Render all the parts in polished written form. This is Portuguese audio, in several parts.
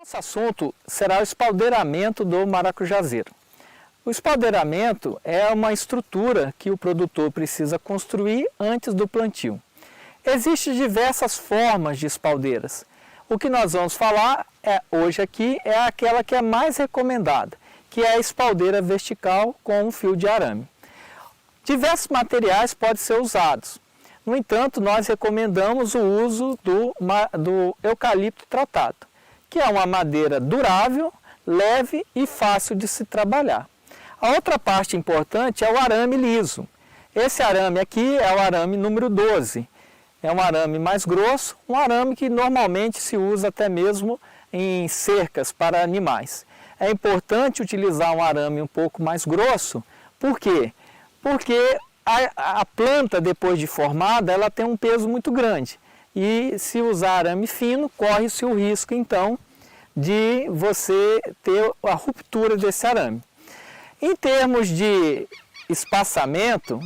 Nosso assunto será o espaldeiramento do maracujazeiro. O espaldeiramento é uma estrutura que o produtor precisa construir antes do plantio. Existem diversas formas de espaldeiras. O que nós vamos falar hoje aqui é aquela que é mais recomendada, que é a espaldeira vertical com um fio de arame. Diversos materiais podem ser usados. No entanto, nós recomendamos o uso do eucalipto tratado, que é uma madeira durável, leve e fácil de se trabalhar. A outra parte importante é o arame liso. Esse arame aqui é o arame número 12. É um arame mais grosso, um arame que normalmente se usa até mesmo em cercas para animais. É importante utilizar um arame um pouco mais grosso, por quê? Porque a planta, depois de formada, ela tem um peso muito grande. E se usar arame fino, corre-se o risco, então, de você ter a ruptura desse arame. Em termos de espaçamento,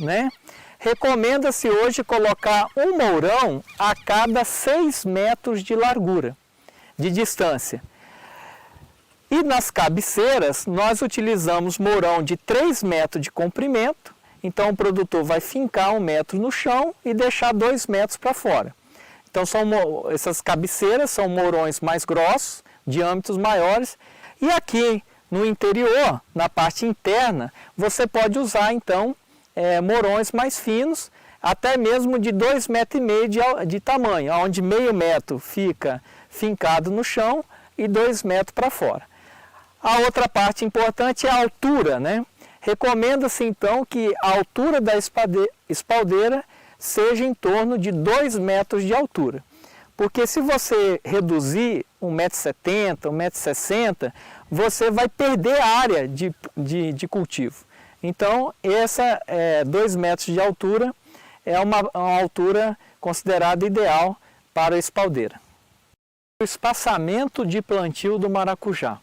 recomenda-se hoje colocar um mourão a cada 6 metros de largura, de distância. E nas cabeceiras, nós utilizamos mourão de 3 metros de comprimento. Então o produtor vai fincar 1 metro no chão e deixar 2 metros para fora. Então essas cabeceiras são mourões mais grossos, diâmetros maiores. E aqui no interior, na parte interna, você pode usar então mourões mais finos, até mesmo de 2,5 metros de tamanho, onde meio metro fica fincado no chão e 2 metros para fora. A outra parte importante é a altura, Recomenda-se então que a altura da espaldeira seja em torno de 2 metros de altura. Porque se você reduzir 1,70 m, 1,60 m, você vai perder a área de cultivo. Então, 2 metros de altura é uma altura considerada ideal para a espaldeira. O espaçamento de plantio do maracujá.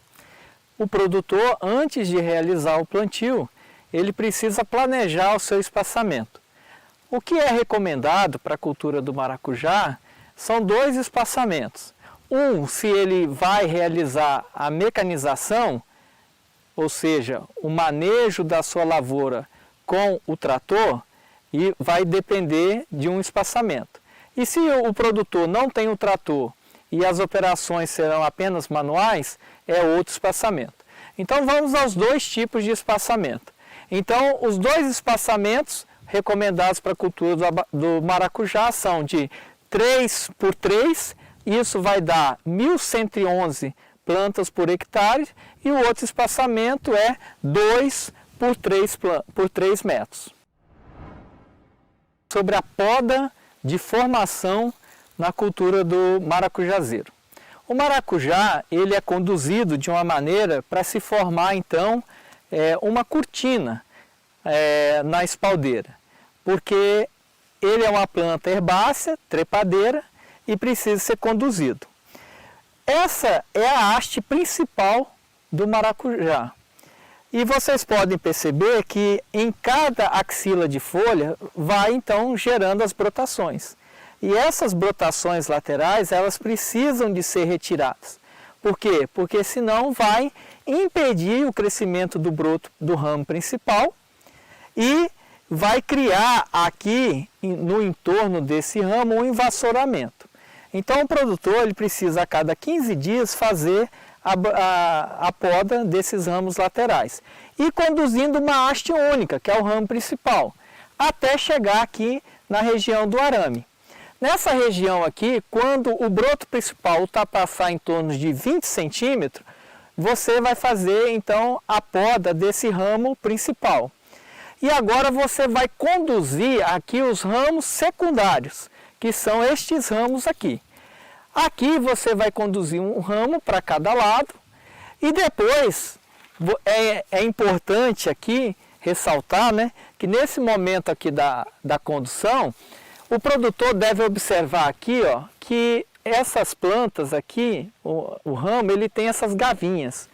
O produtor, antes de realizar o plantio, ele precisa planejar o seu espaçamento. O que é recomendado para a cultura do maracujá são 2 espaçamentos. Se ele vai realizar a mecanização, ou seja, o manejo da sua lavoura com o trator, e vai depender de um espaçamento. E se o produtor não tem o trator e as operações serão apenas manuais, é outro espaçamento. Então vamos aos 2 tipos de espaçamento. Então os 2 espaçamentos recomendados para a cultura do maracujá são de 3 por 3, isso vai dar 1.111 plantas por hectare, e o outro espaçamento é 2 por 3 metros. Sobre a poda de formação na cultura do maracujazeiro. O maracujá ele é conduzido de uma maneira para se formar então uma cortina na espaldeira, porque ele é uma planta herbácea, trepadeira e precisa ser conduzido. Essa é a haste principal do maracujá. E vocês podem perceber que em cada axila de folha vai então gerando as brotações. E essas brotações laterais, elas precisam de ser retiradas. Por quê? Porque senão vai impedir o crescimento do broto do ramo principal e vai criar aqui no entorno desse ramo um envasouramento. Então o produtor ele precisa a cada 15 dias fazer a poda desses ramos laterais e conduzindo uma haste única, que é o ramo principal, até chegar aqui na região do arame. Nessa região aqui, quando o broto principal ultrapassar em torno de 20 centímetros, você vai fazer então a poda desse ramo principal. E agora você vai conduzir aqui os ramos secundários, que são estes ramos aqui. Aqui você vai conduzir um ramo para cada lado e depois é importante aqui ressaltar que nesse momento aqui da condução, o produtor deve observar aqui que essas plantas aqui, o ramo, ele tem essas gavinhas.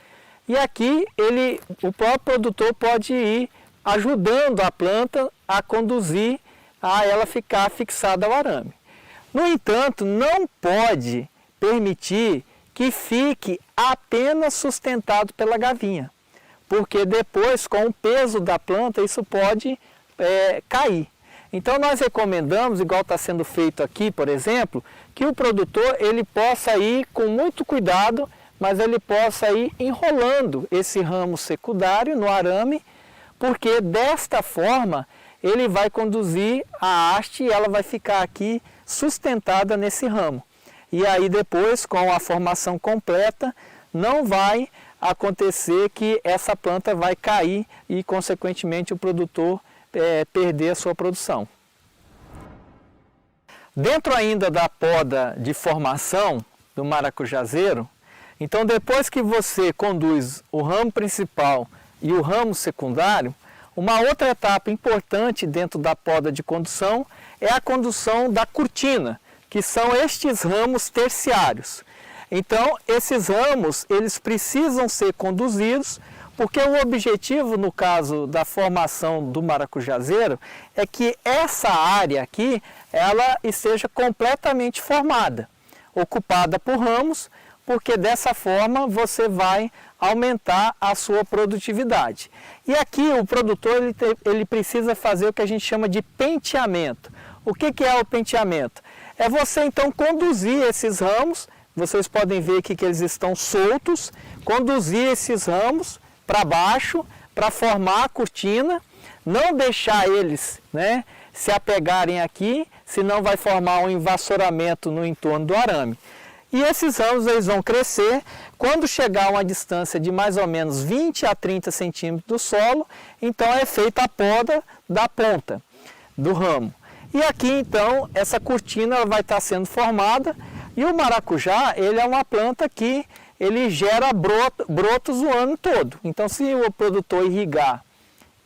E aqui o próprio produtor pode ir ajudando a planta a conduzir, a ela ficar fixada ao arame. No entanto, não pode permitir que fique apenas sustentado pela gavinha, porque depois, com o peso da planta, isso pode cair. Então nós recomendamos, igual está sendo feito aqui, por exemplo, que o produtor ele possa ir com muito cuidado, mas ele possa ir enrolando esse ramo secundário no arame, porque desta forma ele vai conduzir a haste e ela vai ficar aqui sustentada nesse ramo. E aí depois, com a formação completa, não vai acontecer que essa planta vai cair e, consequentemente, o produtor perder a sua produção. Dentro ainda da poda de formação do maracujazeiro, então depois que você conduz o ramo principal e o ramo secundário, uma outra etapa importante dentro da poda de condução é a condução da cortina, que são estes ramos terciários. Então, esses ramos, eles precisam ser conduzidos, porque o objetivo, no caso da formação do maracujazeiro, é que essa área aqui, ela esteja completamente formada, ocupada por ramos, porque dessa forma você vai aumentar a sua produtividade. E aqui o produtor ele precisa fazer o que a gente chama de penteamento. O que é o penteamento? É você então conduzir esses ramos, vocês podem ver aqui que eles estão soltos, conduzir esses ramos para baixo, para formar a cortina, não deixar eles se apegarem aqui, senão vai formar um envassouramento no entorno do arame. E esses ramos eles vão crescer, quando chegar a uma distância de mais ou menos 20 a 30 centímetros do solo, então é feita a poda da ponta do ramo. E aqui então essa cortina vai estar sendo formada, e o maracujá ele é uma planta que ele gera brotos o ano todo. Então se o produtor irrigar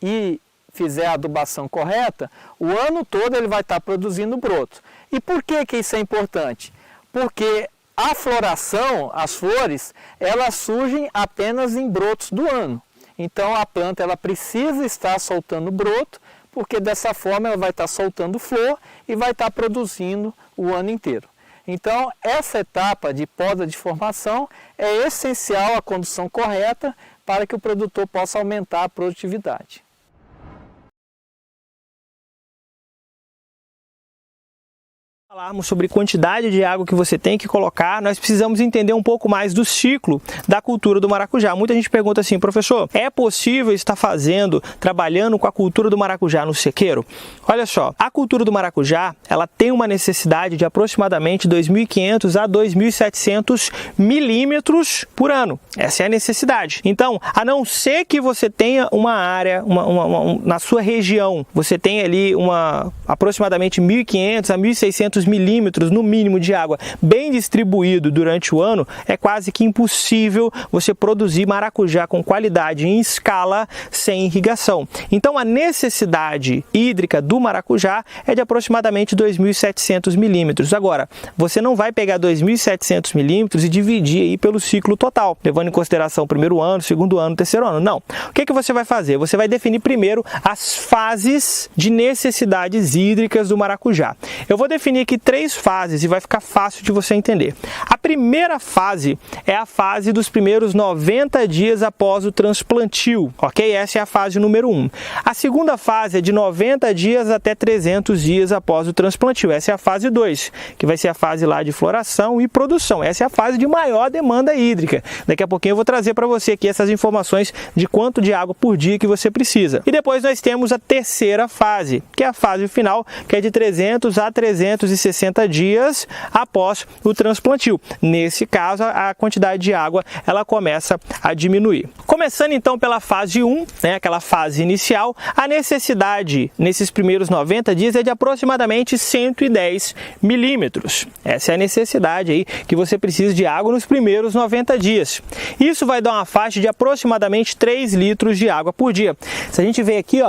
e fizer a adubação correta, o ano todo ele vai estar produzindo brotos. E por que isso é importante? Porque a floração, as flores, elas surgem apenas em brotos do ano. Então a planta ela precisa estar soltando broto, porque dessa forma ela vai estar soltando flor e vai estar produzindo o ano inteiro. Então essa etapa de poda de formação é essencial a condução correta para que o produtor possa aumentar a produtividade. Falarmos sobre quantidade de água que você tem que colocar, nós precisamos entender um pouco mais do ciclo da cultura do maracujá. Muita gente pergunta assim, professor, é possível estar trabalhando com a cultura do maracujá no sequeiro? Olha só, a cultura do maracujá, ela tem uma necessidade de aproximadamente 2.500 a 2.700 milímetros por ano. Essa é a necessidade. Então, a não ser que você tenha uma área, na sua região, você tem ali aproximadamente 1.500 a 1.600 milímetros no mínimo de água bem distribuído durante o ano, é quase que impossível você produzir maracujá com qualidade em escala sem irrigação. Então a necessidade hídrica do maracujá é de aproximadamente 2.700 milímetros. Agora, você não vai pegar 2.700 milímetros e dividir aí pelo ciclo total, levando em consideração o primeiro ano, segundo ano, terceiro ano. Não. O que você vai fazer? Você vai definir primeiro as fases de necessidades hídricas do maracujá. Eu vou definir aqui 3 fases e vai ficar fácil de você entender. A primeira fase é a fase dos primeiros 90 dias após o transplantio, ok? Essa é a fase número 1. A segunda fase é de 90 dias até 300 dias após o transplantio. Essa é a fase 2, que vai ser a fase lá de floração e produção. Essa é a fase de maior demanda hídrica. Daqui a pouquinho eu vou trazer para você aqui essas informações de quanto de água por dia que você precisa. E depois nós temos a terceira fase, que é a fase final, que é de 300 a 360 dias após o transplantio. Nesse caso, a quantidade de água ela começa a diminuir. Começando então pela fase 1, aquela fase inicial, a necessidade nesses primeiros 90 dias é de aproximadamente 110 milímetros. Essa é a necessidade aí que você precisa de água nos primeiros 90 dias. Isso vai dar uma faixa de aproximadamente 3 litros de água por dia. Se a gente vê aqui,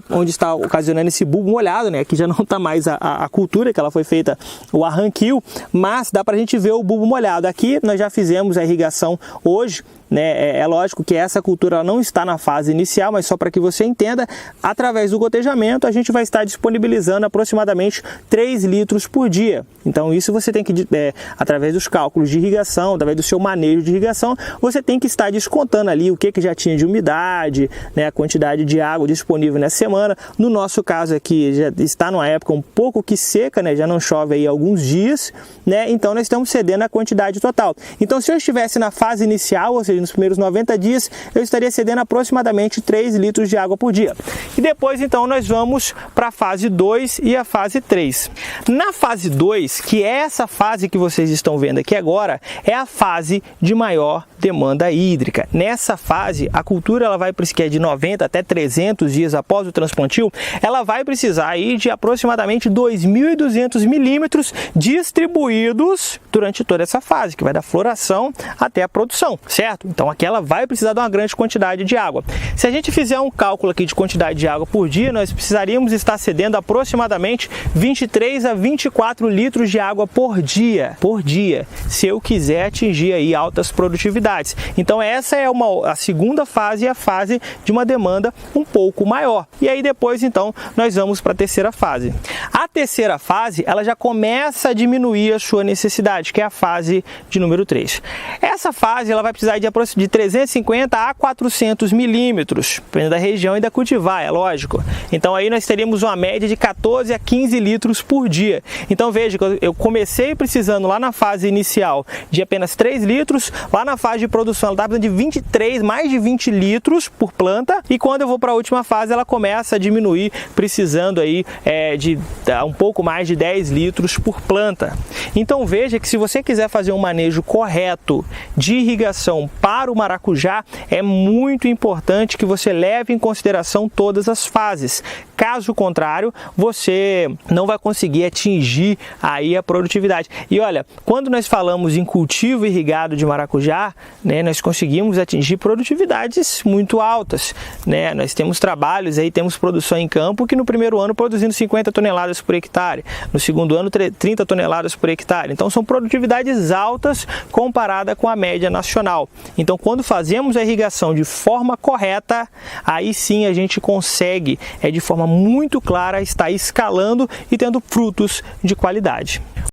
onde está ocasionando esse bulbo molhado, aqui já não está mais a cultura, que ela foi feita o arranquio, mas dá para a gente ver o bulbo molhado. Aqui nós já fizemos a irrigação hoje, né? É lógico que essa cultura não está na fase inicial, mas só para que você entenda, através do gotejamento a gente vai estar disponibilizando aproximadamente 3 litros por dia. Então isso você tem que, através dos cálculos de irrigação, através do seu manejo de irrigação, você tem que estar descontando ali o que já tinha de umidade, né, a quantidade de água disponível nessa semana. No nosso caso aqui já está numa época um pouco que seca, né, já não chove aí há alguns dias, né, então nós estamos cedendo a quantidade total. Então se eu estivesse na fase inicial, ou seja, nos primeiros 90 dias, eu estaria cedendo aproximadamente 3 litros de água por dia. E depois então nós vamos para a fase 2 e a fase 3. Na fase 2, que é essa fase que vocês estão vendo aqui agora, é a fase de maior demanda hídrica. Nessa fase, a cultura ela vai precisar de 90 até 300 dias após o transplantio, ela vai precisar aí de aproximadamente 2.200 milímetros distribuídos durante toda essa fase, que vai da floração até a produção, certo? Então aqui ela vai precisar de uma grande quantidade de água. Se a gente fizer um cálculo aqui de quantidade de água por dia, nós precisaríamos estar cedendo aproximadamente 23 a 24 litros de água por dia, se eu quiser atingir aí altas produtividades. Então essa é a segunda fase, a fase de uma demanda um pouco maior. E aí depois então nós vamos para a terceira fase. A terceira fase, ela já começa a diminuir a sua necessidade, que é a fase de número 3. Essa fase ela vai precisar de 350 a 400 milímetros, dependendo da região e da cultivar, é lógico. Então aí nós teríamos uma média de 14 a 15 litros por dia. Então veja que eu comecei precisando lá na fase inicial de apenas 3 litros, lá na fase de produção ela está precisando de mais de 20 litros por planta, e quando eu vou para a última fase ela começa a diminuir, precisando aí de um pouco mais de 10 litros por planta. Então veja que se você quiser fazer um manejo correto de irrigação para o maracujá, é muito importante que você leve em consideração todas as fases. Caso contrário, você não vai conseguir atingir aí a produtividade. E olha, quando nós falamos em cultivo irrigado de maracujá, né, nós conseguimos atingir produtividades muito altas, né? Nós temos trabalhos aí, temos produção em campo que no primeiro ano produzindo 50 toneladas por hectare, no segundo ano 30 toneladas por hectare. Então são produtividades altas comparada com a média nacional. Então quando fazemos a irrigação de forma correta, aí sim a gente consegue, de forma muito clara, estar escalando e tendo frutos de qualidade.